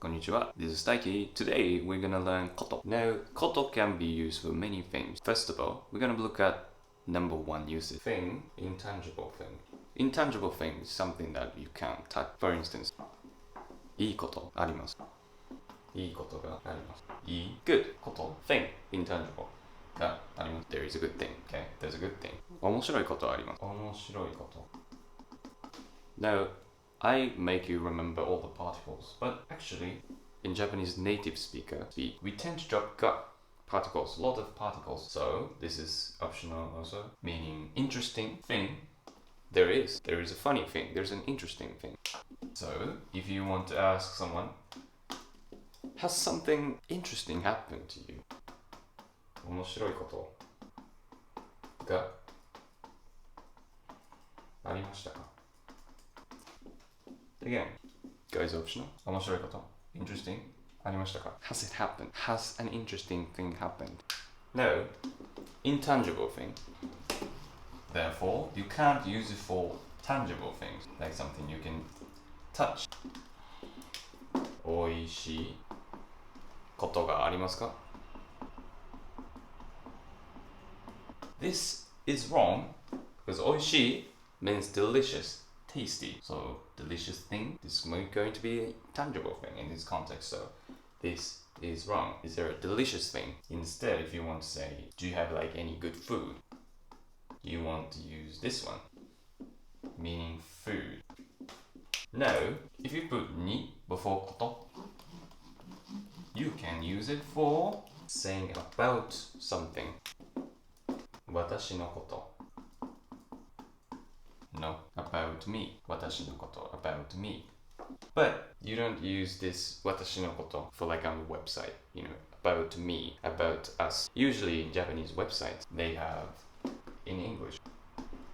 Konnichiwa, this is Taiki. Today we're gonna learn koto. Now, koto can be used for many things. First of all, we're gonna look at number one usage. Thing, intangible thing. Intangible thing is something that you can't touch. For instance, いいことあります。いいことがあります。いい good こと thing intangible があります。There is a good thing. Okay, there's a good thing. 面白いことあります。面白いこと。Now, I make you remember all the particles, but actually, in Japanese native speaker speak, we tend to drop ga particles, a lot of particles. So this is optional also, meaning interesting thing. There is a funny thing. There's an interesting thing. So if you want to ask someone, has something interesting happened to you? 面白いことがありましたか? Again, guys optional. 面白いこと interesting ありましたか? Has it happened? Has an interesting thing happened? No, intangible thing. Therefore, you can't use it for tangible things, like something you can touch. おいしいことがありますか? This is wrong because おいしい means delicious, tasty. So delicious thing, this is going to be a tangible thing in this context. So this is wrong. Is there a delicious thing? Instead, if you want to say, do you have like any good food? You want to use this one, meaning food. Now, if you put ni before koto, you can use it for saying about something. 私のこと No, about me. 私のこと about me. But you don't use this 私のこと for like on the website, you know, about me, about us. Usually in Japanese websites, they have in English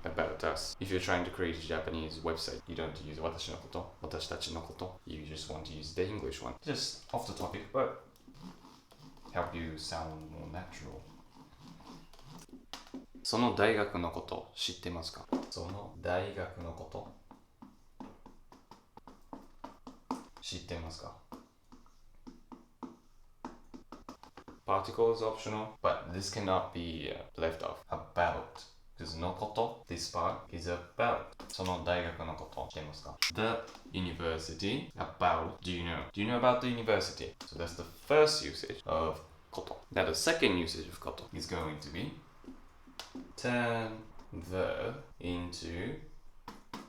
about us. If you're trying to create a Japanese website, you don't use 私のこと 私たちのこと You just want to use the English one. Just off the topic, but help you sound more natural. その大学のこと知ってますか? その大学のこと知ってますか? Particle is optional, but this cannot be left off. About. Because のこと this part is about. その大学のこと知ってますか? The university. About. Do you know? Do you know about the university? So that's the first usage of こと. Now the second usage of こと is going to be turn verb into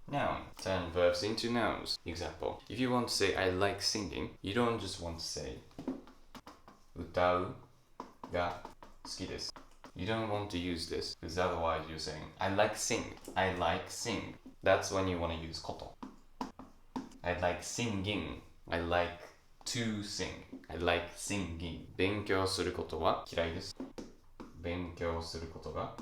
noun. Turn verbs into nouns. Example. If you want to say I like singing, you don't just want to say 歌うが好きです. You don't want to use this because otherwise you're saying I like sing. I like sing. That's when you want to use こと. I like singing. I like to sing. I like singing. 勉強することは嫌いです. 勉強することが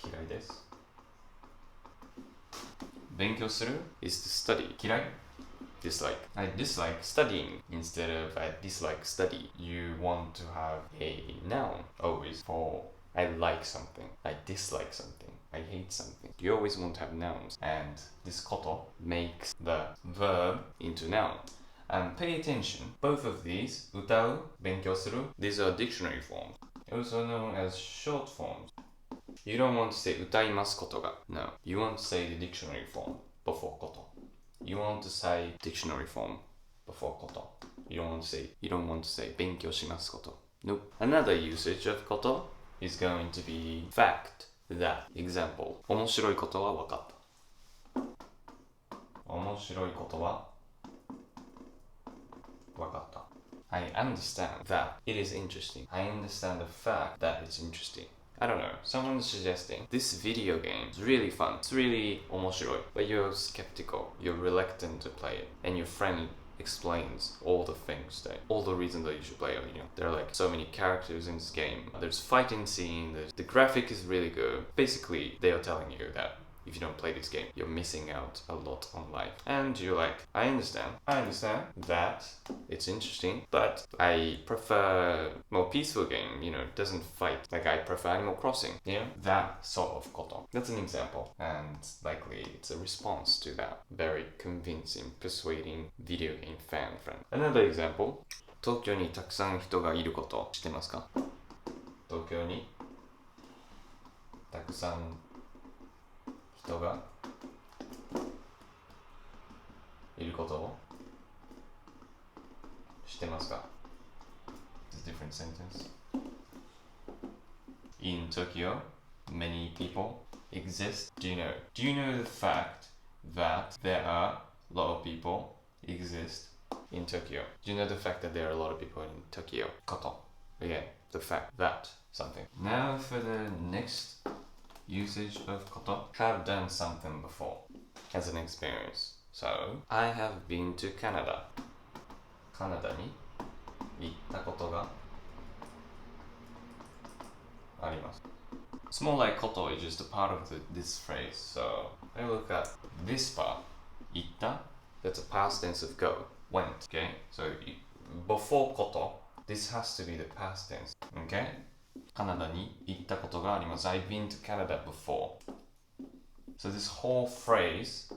嫌いです. 勉強する is to study. 嫌い dislike. I dislike studying instead of I dislike study. You want to have a noun always for I like something, I dislike something, I hate something. You always want to have nouns, and this こと makes the verb into noun. And pay attention, both of these 歌う 勉強する these are dictionary forms, also known as short forms. You don't want to say 歌いますことが No, you want to say the dictionary form before こと You want to say dictionary form before こと You don't want to say 勉強しますこと Nope. Another usage of こと is going to be fact, that. Example. 面白いことは分かった。面白いことは分かった。I understand that it is interesting. I understand the fact that it's interesting. I don't know, someone's suggesting this video game is really fun, it's really 面白い, but you're skeptical, you're reluctant to play it, and your friend explains all the things all the reasons that you should play it, you know. There are like so many characters in this game, there's fighting scene, the graphic is really good. Basically, they are telling you that if you don't play this game. You're missing out a lot on life. And you're like, I understand that it's interesting, but I prefer more peaceful game, it doesn't fight. Like I prefer Animal Crossing, that sort of koto. That's an example. And likely it's a response to that. Very convincing, persuading video game fan friend. Another example. 東京にたくさん人がいること知ってますか？東京にたくさん人がいることを知ってますか？ It's a different sentence. In Tokyo, many people exist. Do you know the fact that there are a lot of people exist in Tokyo? Do you know the fact that there are a lot of people in Tokyo? Koto. Again, the fact that something. Now for the next usage of koto. Have done something before as an experience. So, I have been to Canada. カナダに行ったことがあります。It's more like koto is just a part of this phrase. So, I look at this part. 行った That's a past tense of go. Went. Okay? So, before koto, this has to be the past tense. Okay? カナダに行ったことがあります。I've been to Canada before. So this whole phrase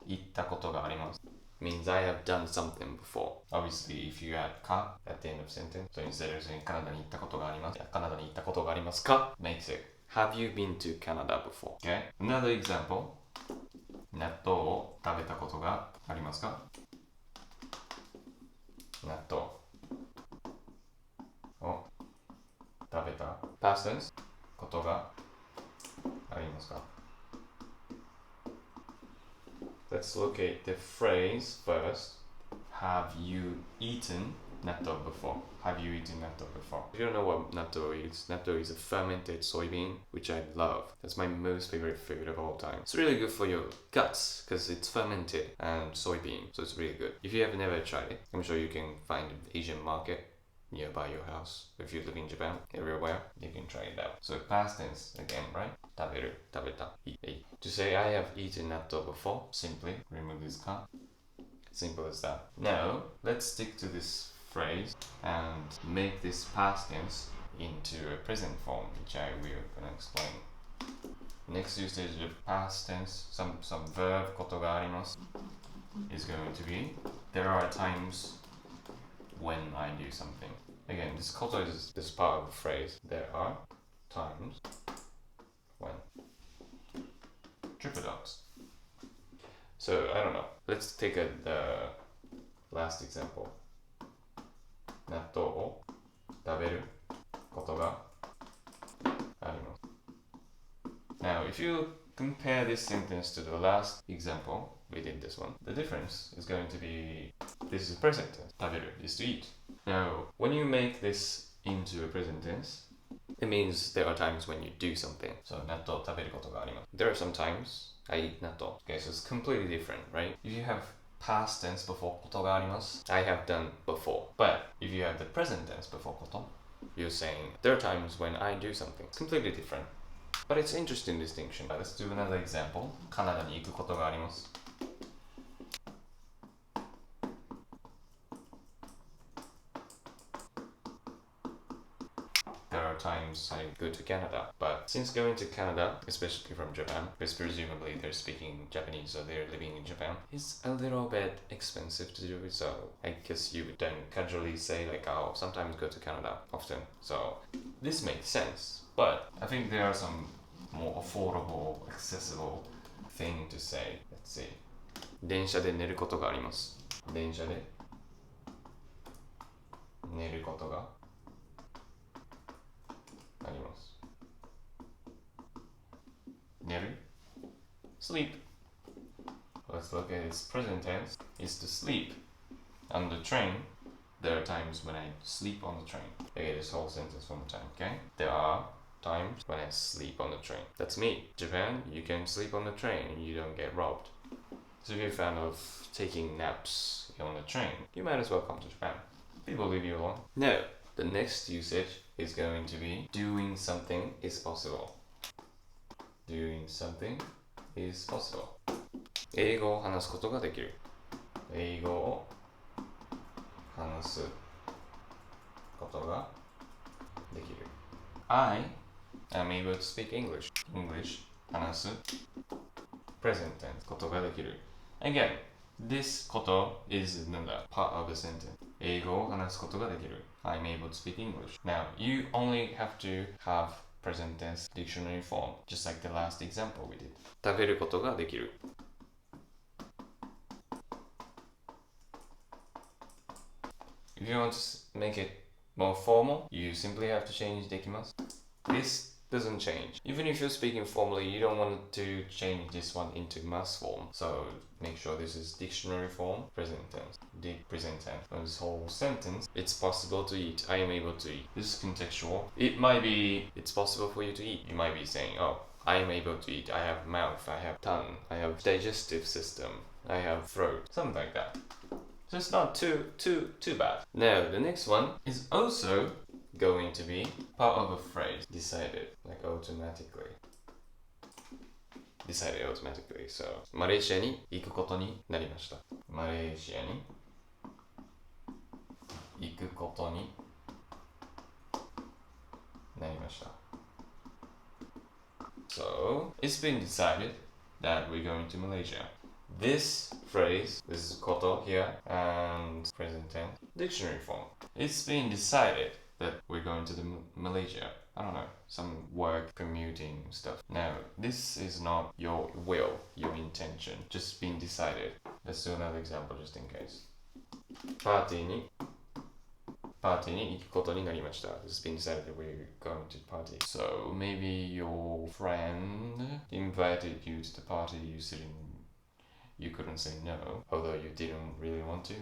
行ったことがあります means I have done something before. Obviously, if you add か at the end of sentence, so instead of saying カナダに行ったことがあります、カナダに行ったことがありますか makes it Have you been to Canada before? Okay? Another example. 納豆を食べたことがありますか納豆を食べた past tense ことがありますか Let's locate the phrase first. Have you eaten natto before? Have you eaten natto before? If you don't know what natto is a fermented soybean, which I love. That's my most favorite food of all time. It's really good for your guts because it's fermented and soybean, so it's really good. If you have never tried it, I'm sure you can find an Asian market nearby your house. If you live in Japan, everywhere, you can try it out. So past tense again, right? 食べる, 食べた, eat. To say I have eaten natto before, simply remove this ka. Simple as that. Now, let's stick to this phrase and make this past tense into a present form, which I will gonna explain. Next usage of past tense, some verb ことがあります is going to be there are times when I do something. Again, this koto is this part of the phrase. There are times when. Triple dogs. So, I don't know. Let's take the last example. 納豆を食べることがあります Now, if you compare this sentence to the last example, we did this one. The difference is going to be this is present tense. 食べる is to eat. Now, when you make this into a present tense, it means there are times when you do something. So, 納豆を食べることがあります There are some times I eat 納豆 Okay, so it's completely different, right? If you have past tense before ことがあります I have done before. But if you have the present tense before こと you're saying there are times when I do something. It's completely different. But it's an interesting distinction. Let's do another example. カナダに行くことがあります There are times I go to Canada, but since going to Canada, especially from Japan, because presumably they're speaking Japanese, so they're living in Japan, it's a little bit expensive to do it, so I guess you don't casually say like, oh, sometimes go to Canada often. So this makes sense, but I think there are some more affordable, accessible thing to say. Let's see. 電車で寝ることがあります。電車で寝ることがあります。寝る Sleep. Let's look at its present tense. It's to sleep. On the train, there are times when I sleep on the train. Okay, this whole sentence one more time, okay? There are times when I sleep on the train. That's me. Japan, you can sleep on the train and you don't get robbed. So if you're a fan of taking naps on the train, you might as well come to Japan. People leave you alone. No, the next usage is going to be doing something is possible. Doing something is possible. 英語を話すことができる。英語を話すことができる。I am able to speak English. English 話す present tense ことができる。Again, this こと is another part of the sentence. 英語を話すことができる。I'm able to speak English. Now, you only have to have present tense dictionary form, just like the last example we did. 食べることができる。If you want to make it more formal, you simply have to change できます。This doesn't change. Even if you're speaking formally, you don't want to change this one into mass form. So make sure this is dictionary form, present tense. Present tense. On this whole sentence, it's possible to eat. I am able to eat. This is contextual. It might be, it's possible for you to eat. You might be saying, oh, I am able to eat. I have mouth, I have tongue, I have digestive system, I have throat. Something like that. So it's not too bad. Now, the next one is also going to be part of a phrase decided, like automatically. Decided automatically. So, マレーシアに行くことになりました。マレーシアに行くことになりました。So, it's been decided that we're going to Malaysia. This phrase, this is koto here, and present tense, dictionary form. It's been decided that we're going to Malaysia. I don't know, some work commuting stuff. Now, this is not your will, your intention, just been decided. Let's do another example just in case. パーティーに行くことになりました。It's been decided that we're going to the party. So maybe your friend invited you to the party, you couldn't say no, although you didn't really want to.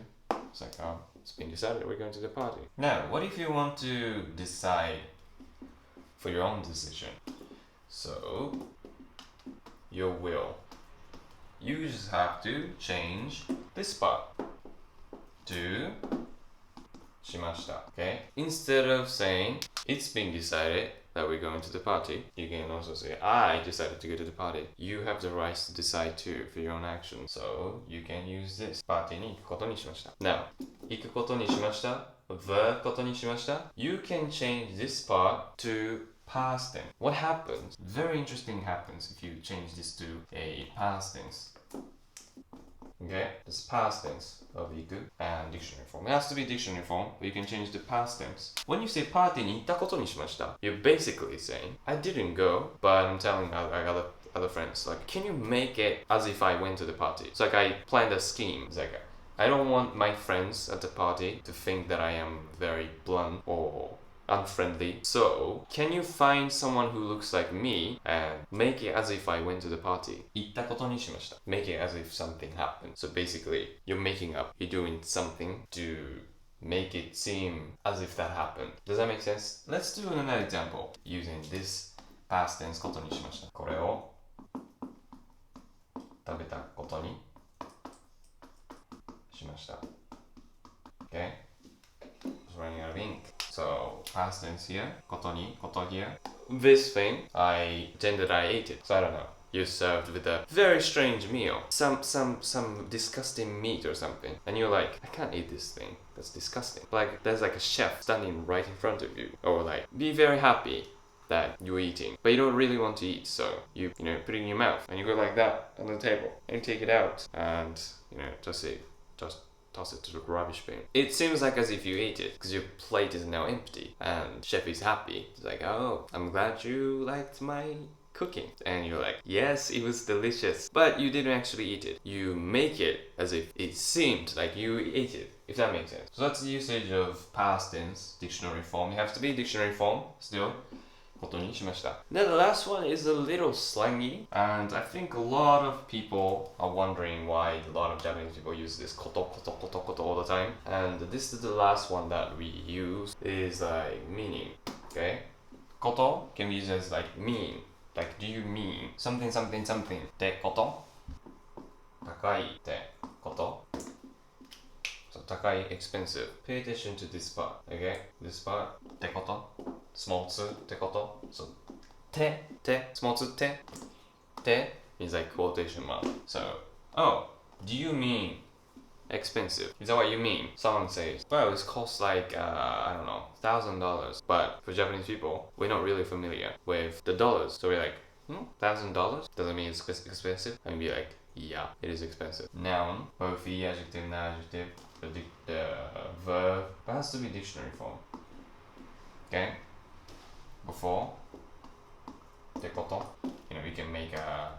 It's like, oh, it's been decided we're going to the party. Now, what if you want to decide for your own decision? So, your will. You just have to change this part to しました. Okay? Instead of saying, it's been decided that we're going to the party, you can also say, I decided to go to the party. You have the right to decide too for your own actions. So, you can use this. パーティーに行くことにしました. Now, 行くことにしました verb ことにしました You can change this part to past tense. What happens? Very interesting happens if you change this to a past tense. Okay, this past tense of 行く and dictionary form. It has to be dictionary form, but you can change the past tense. When you say パーティーに行ったことにしました you're basically saying, I didn't go, but I'm telling other friends, like, can you make it as if I went to the party? It's like I planned a scheme. It's like, I don't want my friends at the party to think that I am very blunt or unfriendly. So, can you find someone who looks like me and make it as if I went to the party? 行ったことにしました Make it as if something happened. So basically, you're making up. You're doing something to make it seem as if that happened. Does that make sense? Let's do another example using this past tense ことにしました。これを食べたことにしました。Okay? I was running out of ink. So, past tense here, ことに, こと here. This thing, I pretended I ate it. So I don't know. You're served with a very strange meal. Some disgusting meat or something. And you're like, I can't eat this thing. That's disgusting. Like, there's like a chef standing right in front of you. Or like, be very happy that you're eating. But you don't really want to eat. So, you put it in your mouth. And you go like that on the table. And you take it out. And, just toss it to the rubbish bin. It seems like as if you ate it, because your plate is now empty, and chef is happy. It's like, oh, I'm glad you liked my cooking. And you're like, yes, it was delicious. But you didn't actually eat it. You make it as if it seemed like you ate it, if that makes sense. So that's the usage of past tense, dictionary form. It has to be dictionary form, still. ことにしました. Now the last one is a little slangy, and I think a lot of people are wondering why a lot of Japanese people use this こと all the time. And this is the last one that we use, is like meaning. Okay? こと can be used as like mean. Like, do you mean something something something ってこと? 高いってこと? So 高い expensive. Pay attention to this part. Okay? This part ってこと? Small つってこと? So て small つて is like quotation mark. So, oh, do you mean expensive? Is that what you mean? Someone says, well, this costs like, I don't know, $1,000. But for Japanese people, we're not really familiar with the dollars. So we're like, $1,000? Doesn't mean it's expensive. And be like, yeah, it is expensive. Noun, both the adjective and adjective, the verb, it has to be dictionary form. Okay? Before, ってこと. You know, you can make a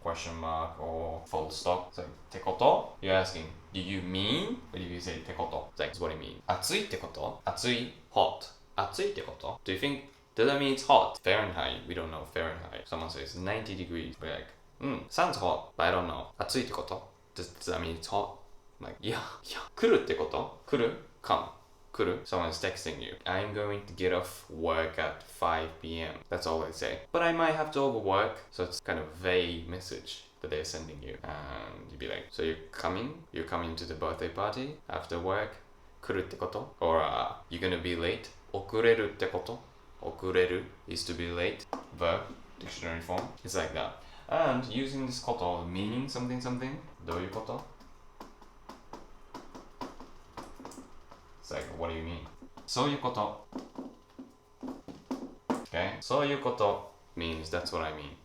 question mark or full stop. So, ってこと? You're asking, do you mean? Or do you say ってこと? It's like, what do you mean? 暑いってこと? 暑い hot. 暑いってこと? Do you think, does that mean it's hot? Fahrenheit, we don't know Fahrenheit. Someone says 90 degrees. We're like, sounds hot, but I don't know. 暑いってこと? Does that mean it's hot? I'm like, yeah. 来るってこと? 来る? Come. 来る? Someone's texting you. I'm going to get off work at 5 p.m. That's all they say. But I might have to overwork. So it's kind of vague message that they're sending you. And you'd be like, so you're coming? You're coming to the birthday party after work? 来るってこと? Or you're gonna be late? 遅れるってこと? 遅れる is to be late. Verb, dictionary form. It's like that. And using this こと meaning something something. どういうこと? It's like, what do you mean? そういうこと. Okay? そういうこと means that's what I mean.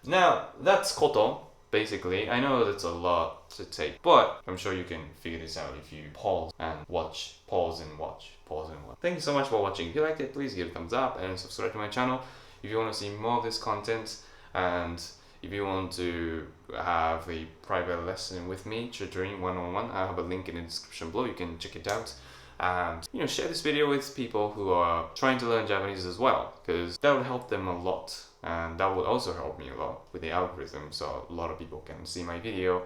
Now, that's こと. Basically, I know that's a lot to take, but I'm sure you can figure this out if you pause and watch. Pause and watch. Pause and watch. Thank you so much for watching. If you liked it, please give it a thumbs up and subscribe to my channel if you want to see more of this content. And if you want to have a private lesson with me, tutoring one-on-one, I have a link in the description below. You can check it out. And, you know, share this video with people who are trying to learn Japanese as well, because that would help them a lot. And that would also help me a lot with the algorithm, so a lot of people can see my video,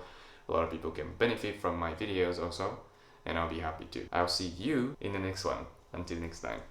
a lot of people can benefit from my videos also, and I'll be happy to. I'll see you in the next one. Until next time.